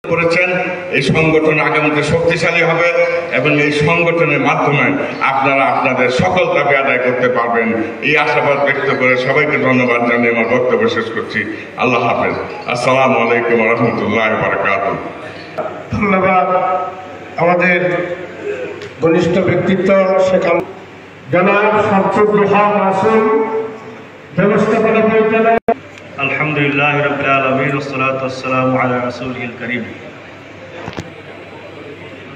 করেছেন। এই সংগঠন আগামীতে শক্তিশালী হবে এবং এই সংগঠনের মাধ্যমে আপনারা আপনাদের সকল দাবি আদায় করতে পারবেন, এই আশাবাদ ব্যক্ত করে সবাইকে ধন্যবাদ জানিয়ে আমার বক্তব্য শেষ করছি। আল্লাহ হাফেজ। আসসালামু আলাইকুম ওয়া রাহমাতুল্লাহি ওয়া বারাকাতুহু। ধন্যবাদ আমাদের ঘনিষ্ঠ ব্যক্তিত্ব সেখান জনাব শামসুল হক রাসূল, ব্যবস্থাপনা পরিচালক। আলহামদুলিল্লাহ রাব্বিল আলামিন ওয়াসসালাতু ওয়াসসালামু আলা রাসূলিল কারীম।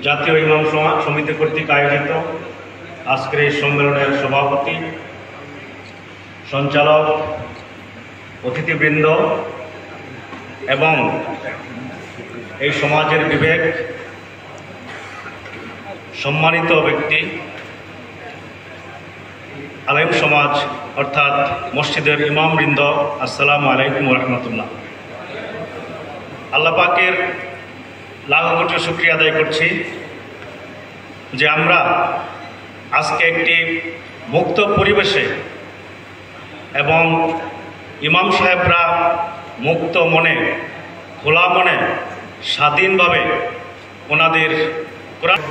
জাতীয় ইমাম সমিতি কর্তৃক আয়োজিত আজকের এই সম্মেলনের সভাপতি, সঞ্চালক, অতিথিবৃন্দ এবং এই সমাজের বিবেক সম্মানিত ব্যক্তি, আলেম সমাজ অর্থাৎ মসজিদের ইমামবৃন্দ, আসসালামু আলাইকুম ওয়া রাহমাতুল্লাহ। আল্লাহ পাকের লাখ কোটি শুকরিয়া আদায় করছি যে আমরা আজকে একটি মুক্ত পরিবেশে এবং ইমাম সাহেবরা মুক্ত মনে, খোলা মনে, স্বাধীনভাবে ওনাদের কোরআন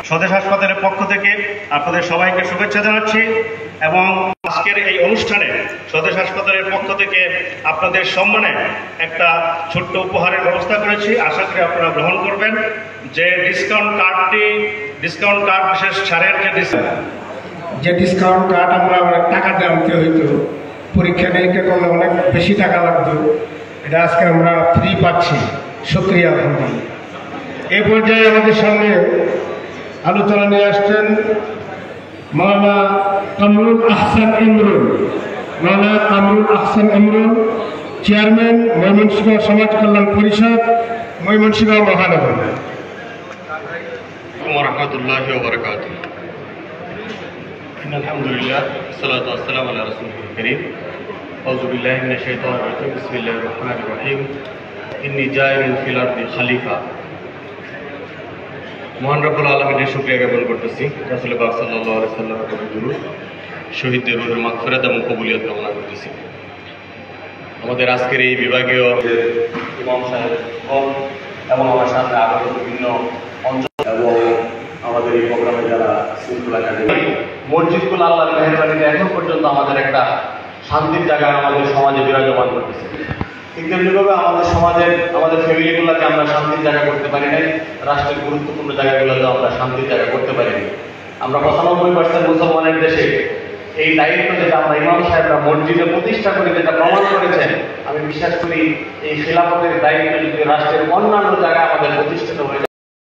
স্বদেশ হাসপাতালের পক্ষ থেকে আপনাদের সবাইকে শুভেচ্ছা জানাচ্ছি এবং আজকের এই অনুষ্ঠানে স্বদেশ হাসপাতালের পক্ষ থেকে আপনাদের সম্মানে একটা ছোট্ট উপহারের ব্যবস্থা করেছি। আশা করি আপনারা গ্রহণ করবেন। যে ডিসকাউন্ট কার্ড বিশেষ ছাড়ের যে ডিসকাউন্ট কার্ড আমরা অনেক টাকা দিয়ে আনতে হইতো, পরীক্ষা নিরীক্ষা করলে অনেক বেশি টাকা লাগতো, এটা আজকে আমরা ফ্রি পাচ্ছি। শুকরিয়া আলহামদুলিল্লাহ। এই পর্যায়ে আমাদের সামনে আলোচনা নিয়ে আসছেন মাওলানা কামরুল আহসান ইমরুল, চেয়ারম্যান ময়মনসিংহ সমাজ কল্যাণ পরিষদ, ময়মনসিংহ মহানগর। ওয়ারাহমাতুল্লাহি ওয়া বারাকাতুহু। আলহামদুলিল্লাহ, আসসালাতু ওয়াসসালামু আলা রাসূলিল কারীম। আউযু বিল্লাহি মিনাশ শাইতানির রাজীম। বিসমিল্লাহির রহমানির রহিম। ইন্নী জাইলুন ফিল আরদি খলিফা। মহান রব্বুল আলামিনের শুকরিয়া জ্ঞাপন করতেছি। রাসূল পাক সাল্লাল্লাহু আলাইহি ওয়াসাল্লামের প্রতি দুরূদ, শহীদদের রূহের মাগফিরাত এবং কবুলিয়ত কামনা করতেছি। আমাদের আজকের এই বিভাগীয় ইমাম সাহেব এবং আমার সাথে আগত বিভিন্ন অঞ্চল এবং আমাদের এই প্রোগ্রামে যারা শৃঙ্খলা মসজিদগুলো আল্লাহর মেহেরবানিতে এখন পর্যন্ত আমাদের একটা শান্তির জায়গায় আমাদের সমাজে বিরাজমান করতেছে। ঠিক তেমনিভাবে আমাদের সমাজের আমাদের ফ্যামিলিগুলোকে আমরা শান্তির জায়গা করতে পারি নাই, রাষ্ট্রের গুরুত্বপূর্ণ জায়গাগুলোতে আমরা শান্তির জায়গা করতে পারিনি। আমরা 95% মুসলমানের দেশে এই দায়িত্ব যেটা আমরা ইমাম সাহেবরা মসজিদে প্রতিষ্ঠা করে যেটা প্রমাণ করেছেন, আমি বিশ্বাস করি এই খিলাফতের দায়িত্ব যদি রাষ্ট্রের অন্যান্য জায়গায় আমাদের প্রতিষ্ঠিত হয়ে